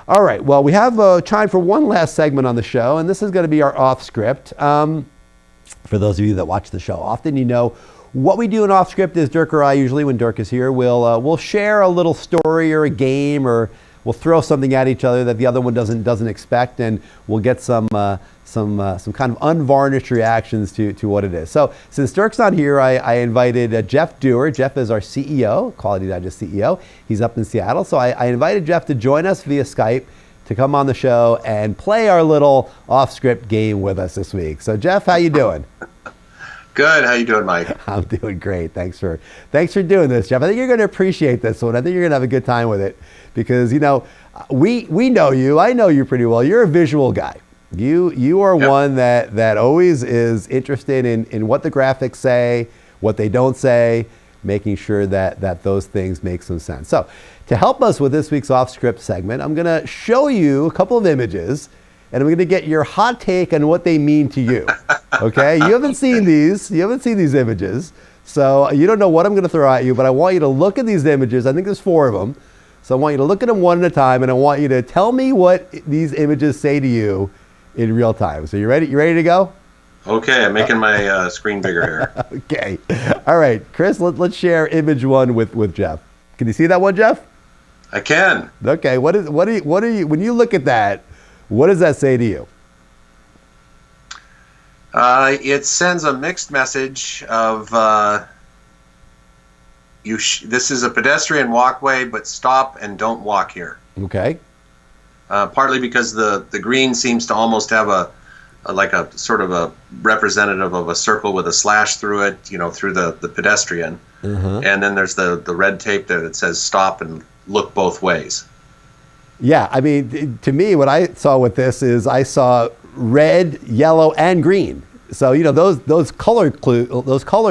All right, well, we have time for one last segment on the show, and this is going to be our off script. For those of you that watch the show often, you know what we do in off script is Dirk or I, usually when Dirk is here, we'll share a little story or a game, or we'll throw something at each other that the other one doesn't expect, and we'll get some kind of unvarnished reactions to what it is. So since Dirk's not here, I invited Jeff Dewar. Jeff is our CEO, Quality Digest CEO. He's up in Seattle. So I invited Jeff to join us via Skype to come on the show and play our little off-script game with us this week. So Jeff, how you doing? Good. How you doing, Mike? I'm doing great. Thanks for doing this, Jeff. I think you're going to appreciate this one. I think you're going to have a good time with it because, you know, we know you. I know you pretty well. You're a visual guy. You are Yep. one that always is interested in what the graphics say, what they don't say, making sure that those things make some sense. So to help us with this week's off-script segment, I'm going to show you a couple of images, and I'm going to get your hot take on what they mean to you. Okay? You haven't seen these. You haven't seen these images. So you don't know what I'm going to throw at you, but I want you to look at these images. I think there's 4 of them. So I want you to look at them one at a time, and I want you to tell me what these images say to you in real time. So you ready? You ready to go? Okay, I'm making my screen bigger here. Okay. All right, Chris, let's share image 1 with Jeff. Can you see that one, Jeff? I can. Okay. What are you when you look at that, what does that say to you? It sends a mixed message of this is a pedestrian walkway, but stop and don't walk here. Okay. Partly because the green seems to almost have a sort of a representative of a circle with a slash through it, you know, through the pedestrian. Mm-hmm. And then there's the red tape there that says stop and look both ways. Yeah, I mean, to me, what I saw with this is I saw red, yellow, and green. So, you know, those color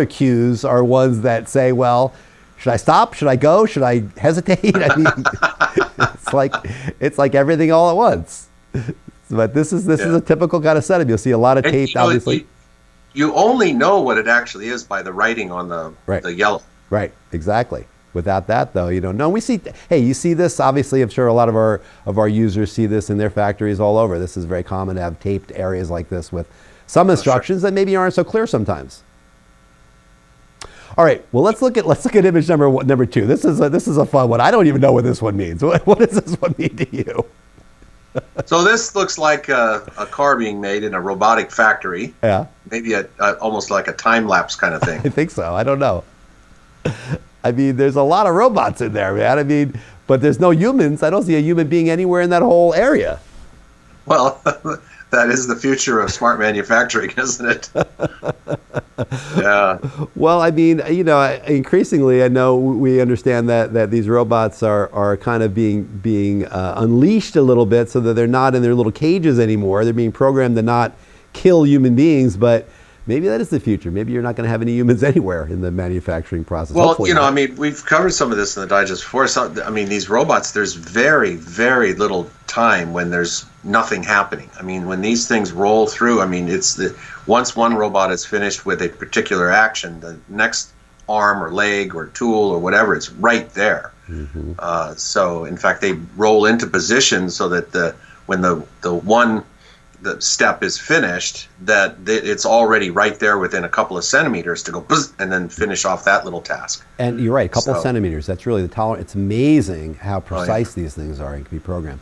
cues are ones that say, well, should I stop? Should I go? Should I hesitate? I mean, it's like everything all at once. But this is a typical kind of setup. You'll see a lot of tape, obviously. You only know what it actually is by the writing on the yellow. Right, exactly. Without that, though, you don't know. You see this, obviously, I'm sure a lot of our users see this in their factories all over. This is very common to have taped areas like this with some instructions that maybe aren't so clear sometimes. All right, well, let's look at image number 2. This is a fun one. I don't even know what this one means. What does this one mean to you? So this looks like a car being made in a robotic factory. Yeah. Maybe almost like a time-lapse kind of thing. I think so. I don't know. I mean, there's a lot of robots in there, man. I mean, but there's no humans. I don't see a human being anywhere in that whole area. Well, that is the future of smart manufacturing, isn't it? Yeah. Well, I mean, you know, increasingly, I know we understand that these robots are kind of being unleashed a little bit, so that they're not in their little cages anymore. They're being programmed to not kill human beings, but maybe that is the future. Maybe you're not going to have any humans anywhere in the manufacturing process. Well, hopefully you know, not. I mean, we've covered some of this in the digest before. So, I mean, these robots, there's very, very little time when there's nothing happening. I mean, when these things roll through, I mean, once one robot is finished with a particular action, the next arm or leg or tool or whatever, it's right there. Mm-hmm. So, in fact, they roll into position so that when the step is finished, that it's already right there within a couple of centimeters to go buzz, and then finish off that little task. And you're right, a couple of centimeters. That's really the tolerance. It's amazing how precise these things are and can be programmed.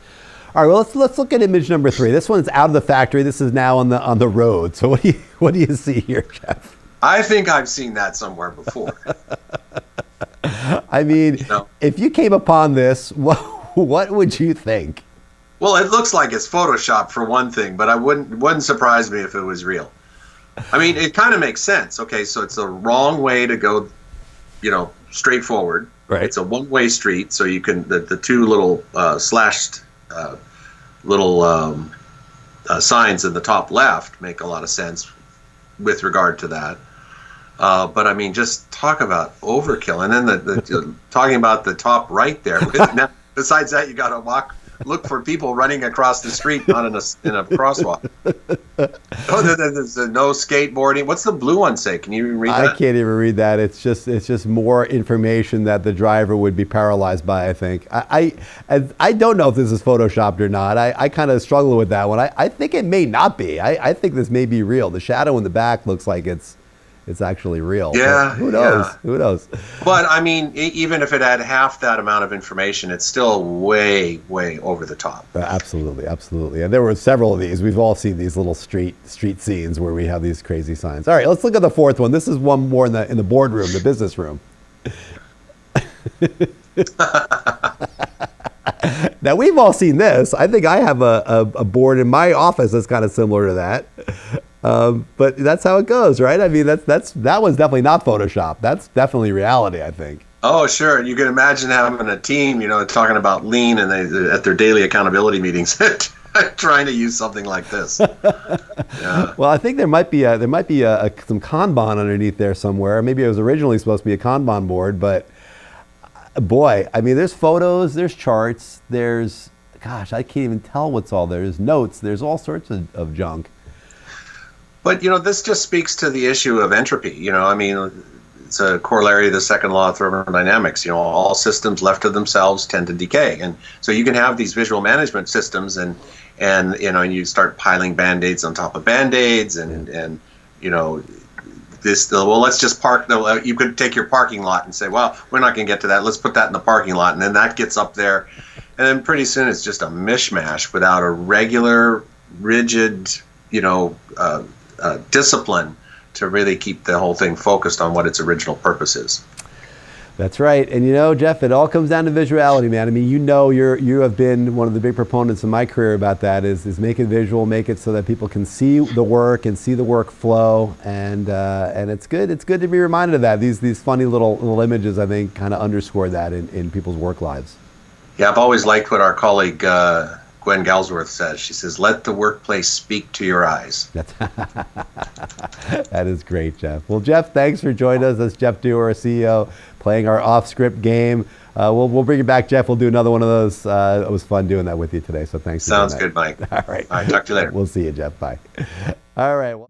All right, well, let's look at image number 3. This one's out of the factory. This is now on the road. So what do you see here, Jeff? I think I've seen that somewhere before. I mean, if you came upon this, what would you think? Well, it looks like it's Photoshop for one thing, but it wouldn't surprise me if it was real. I mean, it kind of makes sense. Okay, so it's the wrong way to go, you know, straight forward. Right. It's a one-way street, so you can the two little slashed signs in the top left make a lot of sense with regard to that. But I mean, just talk about overkill, and then the talking about the top right there. Now, besides that, you got to look for people running across the street in a crosswalk. Oh, there's no skateboarding. What's the blue one say? Can you even read that? I can't even read that. It's just more information that the driver would be paralyzed by, I think. I don't know if this is photoshopped or not. I kind of struggle with that one. I think it may not be. I think this may be real. The shadow in the back looks like it's actually real. Yeah. But who knows? Yeah. Who knows? But I mean, even if it had half that amount of information, it's still way, way over the top. Absolutely, absolutely. And there were several of these. We've all seen these little street scenes where we have these crazy signs. All right, let's look at the fourth one. This is one more in the boardroom, the business room. Now, we've all seen this. I think I have a board in my office that's kind of similar to that. But that's how it goes, right? I mean, that one's definitely not Photoshop. That's definitely reality, I think. Oh, sure. You can imagine having a team, talking about lean and they at their daily accountability meetings, trying to use something like this. Yeah. Well, I think there might be some Kanban underneath there somewhere. Maybe it was originally supposed to be a Kanban board, but boy, I mean, there's photos, there's charts, gosh, I can't even tell what's all there. There's notes, there's all sorts of junk. But, this just speaks to the issue of entropy. I mean, it's a corollary of the second law of thermodynamics. All systems left to themselves tend to decay. And so you can have these visual management systems and you start piling Band-Aids on top of Band-Aids let's just park. You could take your parking lot and say, well, we're not going to get to that. Let's put that in the parking lot. And then that gets up there. And then pretty soon it's just a mishmash without a regular, rigid, discipline to really keep the whole thing focused on what its original purpose is. That's right. And Jeff, it all comes down to visuality, man. I mean, you have been one of the big proponents in my career about that is make it visual, make it so that people can see the work and see the work flow. And it's good. It's good to be reminded of that. These funny little images, I think, kind of underscore that in people's work lives. Yeah, I've always liked what our colleague Gwen Galsworth says. She says, let the workplace speak to your eyes. That is great, Jeff. Well, Jeff, thanks for joining us. That's Jeff Dewar, our CEO, playing our off-script game. We'll bring you back, Jeff. We'll do another one of those. It was fun doing that with you today, so thanks. Sounds good, Mike. All right. All right, talk to you later. We'll see you, Jeff. Bye. All right. Well.